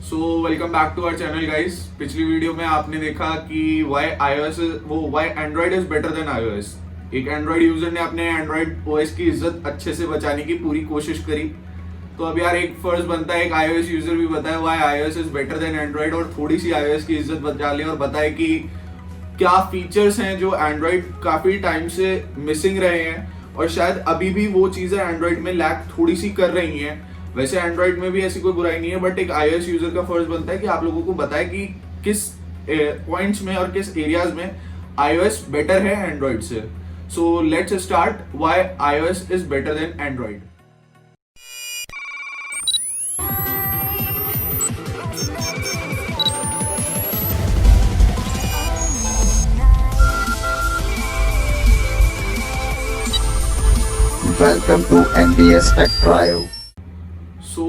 So welcome back to our channel guys. पिछली video में आपने देखा कि why Android is better than iOS। एक एंड्रॉइड यूजर ने अपने एंड्रॉइड ओएस की इज्जत अच्छे से बचाने की पूरी कोशिश करी। तो अब यार एक फर्ज बनता है एक iOS यूजर भी बताए why iOS is better than Android और थोड़ी सी iOS की इज्जत बचा ले और बताए कि क्या फीचर्स हैं जो एंड्रॉइड काफी टाइम से मिसिंग रहे हैं और शायद अभी भी वो चीजें एंड्रॉइड में लैक थोड़ी सी कर रही हैं। वैसे एंड्रॉइड में भी ऐसी कोई बुराई नहीं है, बट एक iOS यूजर का फर्ज बनता है कि आप लोगों को बताए कि किस पॉइंट्स में और किस एरियाज में iOS बेटर है एंड्रॉइड से। So let's start why iOS is better than Android. Welcome to NBS Tech Drive. So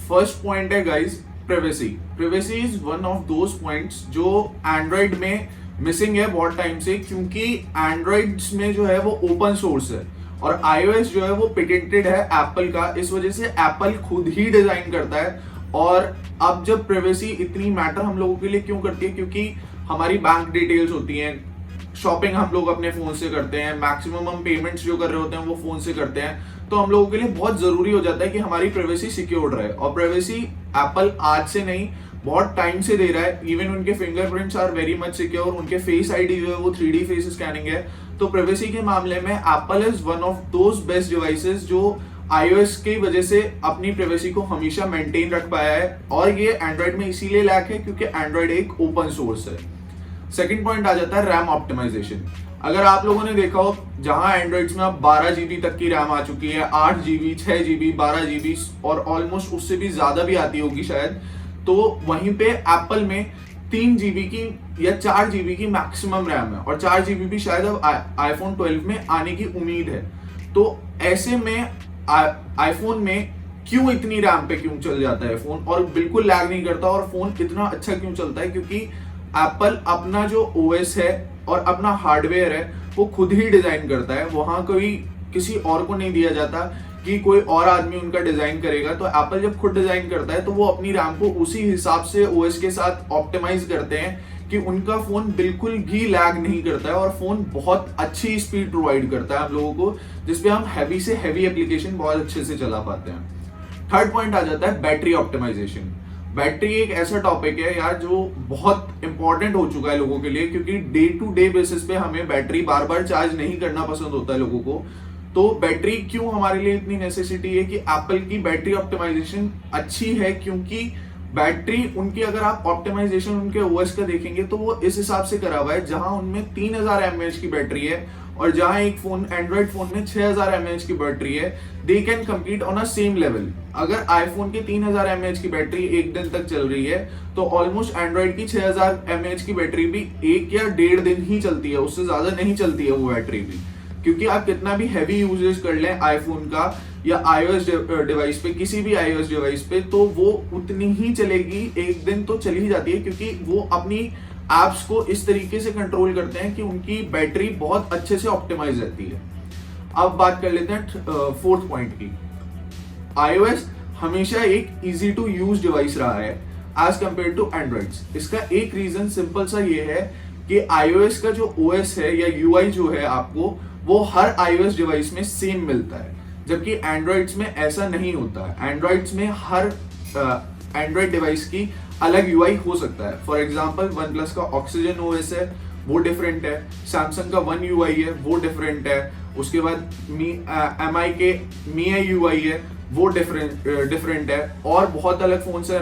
first point है guys privacy. Privacy is one of those points जो एंड्रॉइड में missing है बहुत time से, क्योंकि androids में जो है वो ओपन सोर्स है और iOS जो है वो पेटेंटेड है एप्पल का। इस वजह से एप्पल खुद ही डिजाइन करता है। और अब जब प्राइवेसी इतनी मैटर हम लोगों के लिए क्यों करती है, क्योंकि हमारी बैंक डिटेल्स होती हैं, शॉपिंग हम लोग अपने फोन से करते हैं, मैक्सिमम हम पेमेंट्स जो कर रहे होते हैं वो फोन से करते हैं। तो हम लोगों के लिए बहुत जरूरी हो जाता है कि हमारी प्राइवेसी सिक्योर्ड रहे। और प्राइवेसी एप्पल आज से नहीं बहुत टाइम से दे रहा है। इवन उनके fingerprints are very much secure, उनके फेस आईडी जो है वो 3D फेस स्कैनिंग है। तो प्राइवेसी के मामले में Apple is one of those best devices जो iOS की वजह से अपनी प्राइवेसी को हमेशा मेंटेन रख पाया है। और ये एंड्रॉइड में इसीलिए लैक है क्योंकि एंड्रॉइड एक ओपन सोर्स है। सेकंड पॉइंट आ जाता है रैम ऑप्टिमाइजेशन। अगर आप लोगों ने देखा हो जहां एंड्रॉइड्स में अब 12 GB तक की रैम आ चुकी है, 8 GB, 6 GB, 12 GB और ऑलमोस्ट उससे भी ज्यादा भी आती होगी शायद, तो वहीं पे एप्पल में 3 GB की या 4 GB की मैक्सिमम रैम है और 4 GB भी शायद अब आईफोन 12 में आने की उम्मीद है। तो ऐसे में आईफोन में क्यों इतनी रैम पे क्यों चल जाता है फोन और बिल्कुल लैग नहीं करता और फोन इतना अच्छा क्यों चलता है, क्योंकि एप्पल अपना जो ओएस है और अपना हार्डवेयर है वो खुद ही डिजाइन करता है। वहां कोई किसी और को नहीं दिया जाता कि कोई और आदमी उनका डिजाइन करेगा। तो एप्पल जब खुद डिजाइन करता है तो वो अपनी रैम को उसी हिसाब से ओएस के साथ ऑप्टिमाइज करते हैं कि उनका फोन बिल्कुल भी लैग नहीं करता है और फोन बहुत अच्छी स्पीड प्रोवाइड करता है हम लोगों को, जिसपे हम हैवी से हैवी एप्लीकेशन बहुत अच्छे से चला पाते हैं। थर्ड पॉइंट आ जाता है बैटरी ऑप्टिमाइजेशन। बैटरी एक ऐसा टॉपिक है यार जो बहुत इंपॉर्टेंट हो चुका है लोगों के लिए, क्योंकि डे टू डे बेसिस पे हमें बैटरी बार बार चार्ज नहीं करना पसंद होता है लोगों को। तो बैटरी क्यों हमारे लिए इतनी नेसेसिटी है कि एप्पल की बैटरी ऑप्टिमाइजेशन अच्छी है, क्योंकि बैटरी उनकी अगर आप ऑप्टिमाइजेशन उनके ओएस का देखेंगे तो वो इस हिसाब से करा हुआ है जहां उनमें 3000 mAh की बैटरी है और जहां एक फोन एंड्रॉइड फोन में 6000 mAh की बैटरी है। They can compete on a same level. अगर आईफोन की 3000 mAh की बैटरी एक दिन तक चल रही है तो ऑलमोस्ट एंड्रॉइड की 6000 mAh की बैटरी भी 1 या 1.5 दिन ही चलती है, उससे ज्यादा नहीं चलती है वो बैटरी भी। क्योंकि आप कितना भी हैवी यूजेज कर लें आईफोन का या iOS डिवाइस पे, किसी भी iOS डिवाइस पे, तो वो उतनी ही चलेगी, एक दिन तो चली ही जाती है, क्योंकि वो अपनी एप्स को इस तरीके से कंट्रोल करते हैं कि उनकी बैटरी बहुत अच्छे से ऑप्टिमाइज रहती है। अब बात कर लेते हैं फोर्थ पॉइंट की। iOS हमेशा एक इजी टू यूज डिवाइस रहा है एज कंपेयर टू एंड्रॉइड्स। इसका एक रीजन सिंपल सा ये है कि iOS का जो OS है या UI जो है आपको वो हर iOS डिवाइस में सेम मिलता है, जबकि एंड्रॉइड्स में ऐसा नहीं होता है। एंड्रॉइड्स में हर एंड्रॉइड डिवाइस की अलग UI हो सकता है। फॉर एग्जांपल OnePlus का ऑक्सीजन OS है वो डिफरेंट है, सैमसंग का One UI है वो डिफरेंट है, उसके बाद MI के MIUI UI है वो डिफरेंट है, और बहुत अलग फोन से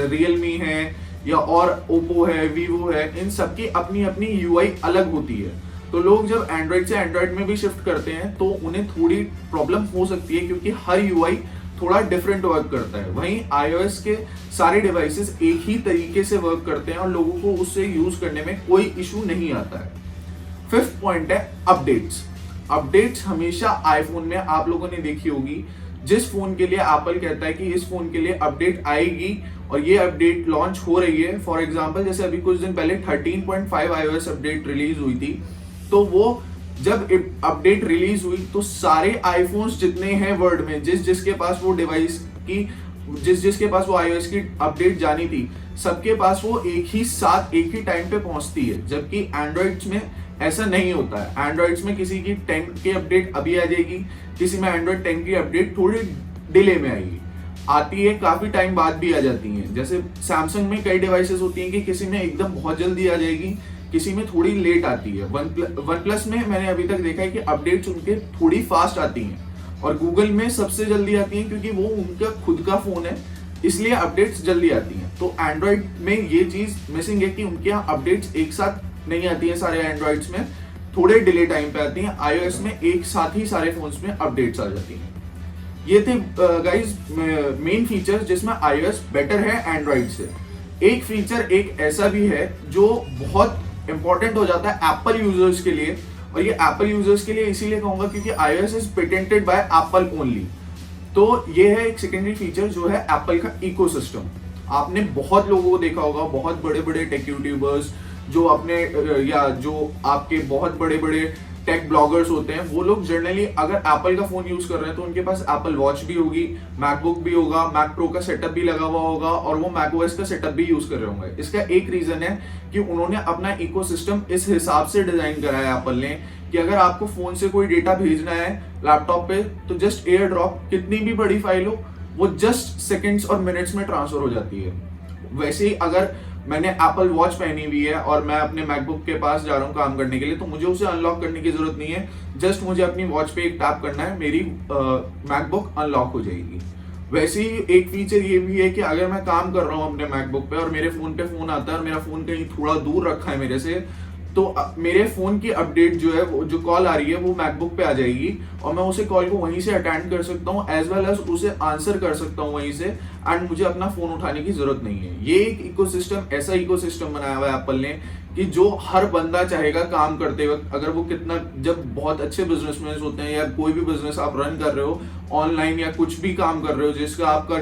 Realme है या और Oppo है, Vivo है, इन सबकी अपनी अपनी UI अलग होती है। तो लोग जब एंड्रॉइड से एंड्रॉइड में भी शिफ्ट करते हैं तो उन्हें थोड़ी प्रॉब्लम हो सकती है, क्योंकि हर UI थोड़ा डिफरेंट वर्क करता है। वहीं iOS के सारे डिवाइसेस एक ही तरीके से वर्क करते हैं और लोगों को उससे यूज करने में कोई इशू नहीं आता है। फिफ्थ पॉइंट है अपडेट्स। अपडेट्स हमेशा आईफोन में आप लोगों ने देखी होगी, जिस फोन के लिए एप्पल कहता है कि इस फोन के लिए अपडेट आएगी और ये अपडेट लॉन्च हो रही है। फॉर एग्जांपल जैसे अभी कुछ दिन पहले 13.5 iOS अपडेट रिलीज हुई थी, तो वो जब अपडेट रिलीज हुई तो सारे आईफोन्स जितने हैं वर्ल्ड में, जिसके पास वो डिवाइस की जिसके पास वो iOS की अपडेट जानी थी, सबके पास वो एक ही टाइम पे पहुंचती है, जबकि एंड्रॉइड्स में ऐसा नहीं होता है। एंड्रॉइड्स में किसी की 10 की अपडेट अभी आ जाएगी, किसी में एंड्रॉइड 10 की अपडेट थोड़ी डिले में आएगी, आती है काफी टाइम बाद भी आ जाती हैं। जैसे सैमसंग में कई डिवाइसेस होती हैं कि किसी में एकदम बहुत जल्दी आ जाएगी, किसी में थोड़ी लेट आती है। वन प्लस में मैंने अभी तक देखा है कि अपडेट्स उनके थोड़ी फास्ट आती हैं, और गूगल में सबसे जल्दी आती हैं क्योंकि वो उनका खुद का फोन है, इसलिए अपडेट्स जल्दी आती हैं। तो एंड्रॉइड में ये चीज मिसिंग है कि उनके यहाँ अपडेट्स एक साथ नहीं आती है, सारे एंड्रॉइड्स में थोड़े डिले टाइम पे आती हैं। iOS में एक साथ ही सारे फोन्स में अपडेट्स आ जाती हैं। ये थे गाइस मेन फीचर्स जिसमें iOS बेटर है एंड्रॉइड से। एक फीचर एक ऐसा भी है जो बहुत इंपॉर्टेंट हो जाता है एप्पल यूजर्स के लिए, और ये एप्पल यूजर्स के लिए इसीलिए कहूंगा क्योंकि iOS is patented bye Apple only. तो ये है एक सेकेंडरी फीचर जो है एप्पल का इकोसिस्टम। आपने बहुत लोगों को देखा होगा, बहुत बड़े बड़े टेक यूट्यूबर्स जो अपने या जो आपके बहुत बड़े बड़े टेक ब्लॉगर्स होते हैं, वो लोग जनरली अगर एप्पल का फोन यूज कर रहे हैं तो उनके पास एप्पल वॉच भी होगी, मैकबुक भी होगा, मैक प्रो का सेटअप भी लगा हुआ होगा, और वो मैकओएस का सेटअप भी यूज कर रहे होंगे। इसका एक रीजन है कि उन्होंने अपना इकोसिस्टम इस हिसाब से डिजाइन करा है एप्पल ने कि अगर आपको फोन से कोई डेटा भेजना है लैपटॉप पे तो जस्ट एयर ड्रॉप, कितनी भी बड़ी फाइल हो वो जस्ट सेकेंड्स और मिनट्स में ट्रांसफर हो जाती है। वैसे ही अगर मैंने एप्पल वॉच पहनी हुई है और मैं अपने मैकबुक के पास जा रहा हूँ काम करने के लिए, तो मुझे उसे अनलॉक करने की जरूरत नहीं है, जस्ट मुझे अपनी वॉच पे एक टैप करना है, मेरी मैकबुक अनलॉक हो जाएगी। वैसे ही एक फीचर ये भी है कि अगर मैं काम कर रहा हूँ अपने मैकबुक पे और मेरे फोन पे फोन आता है और मेरा फोन कहीं थोड़ा दूर रखा है मेरे से, तो मेरे फोन की अपडेट जो है, वो जो कॉल आ रही है वो मैकबुक पे आ जाएगी और मैं उसे कॉल को वहीं से अटेंड कर सकता हूँ, एज वेल एज उसे आंसर कर सकता हूँ वहीं से, एंड मुझे अपना फोन उठाने की जरूरत नहीं है। ये एक इकोसिस्टम, ऐसा इकोसिस्टम बनाया हुआ है एप्पल ने कि जो हर बंदा चाहेगा काम करते वक्त, अगर वो कितना, जब बहुत अच्छे बिजनेसमैन होते हैं या कोई भी बिजनेस आप रन कर रहे हो ऑनलाइन या कुछ भी काम कर रहे हो जिसका आपका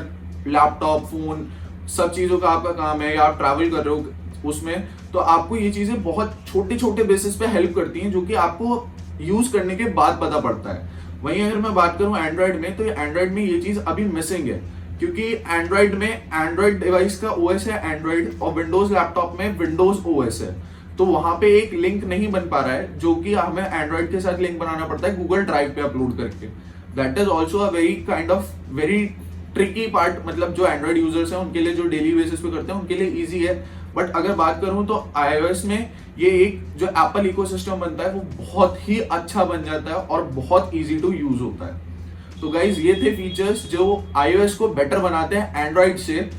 लैपटॉप, फोन, सब चीजों का आपका काम है, या आप ट्रैवल कर रहे हो उसमें, तो आपको ये चीजें बहुत छोटे छोटे बेसिस पे हेल्प करती हैं, जो कि आपको यूज करने के बाद पता पड़ता है। वहीं अगर मैं बात करूं एंड्रॉइड में, तो एंड्रॉइड में ये चीज अभी मिसिंग है, क्योंकि एंड्रॉइड में एंड्रॉइड डिवाइस का ओएस है एंड्रॉइड, और विंडोज लैपटॉप में विंडोज ओएस है, तो वहां पे एक लिंक नहीं बन पा रहा है, जो कि हमें एंड्रॉइड के साथ लिंक बनाना पड़ता है गूगल ड्राइव पे अपलोड करके। That is also a very tricky part, मतलब जो एंड्रॉइड यूजर्स हैं उनके लिए, जो डेली बेसिस पे करते हैं उनके लिए ईजी है। बट अगर बात करूं तो iOS में ये एक जो एप्पल इकोसिस्टम बनता है वो बहुत ही अच्छा बन जाता है और बहुत इजी टू यूज होता है। तो गाइज ये थे फीचर्स जो iOS को बेटर बनाते हैं एंड्रॉइड से।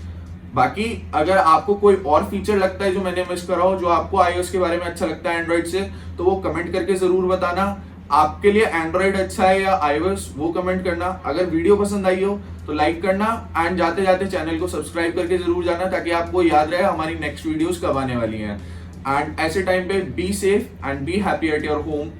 बाकी अगर आपको कोई और फीचर लगता है जो मैंने मिस करा हो, जो आपको iOS के बारे में अच्छा लगता है एंड्रॉइड से, तो वो कमेंट करके जरूर बताना। आपके लिए एंड्रॉइड अच्छा है या iOS, वो कमेंट करना। अगर वीडियो पसंद आई हो तो लाइक करना, एंड जाते जाते चैनल को सब्सक्राइब करके जरूर जाना, ताकि आपको याद रहे हमारी नेक्स्ट वीडियोस कब आने वाली हैं। एंड ऐसे टाइम पे be safe and be happy at your home.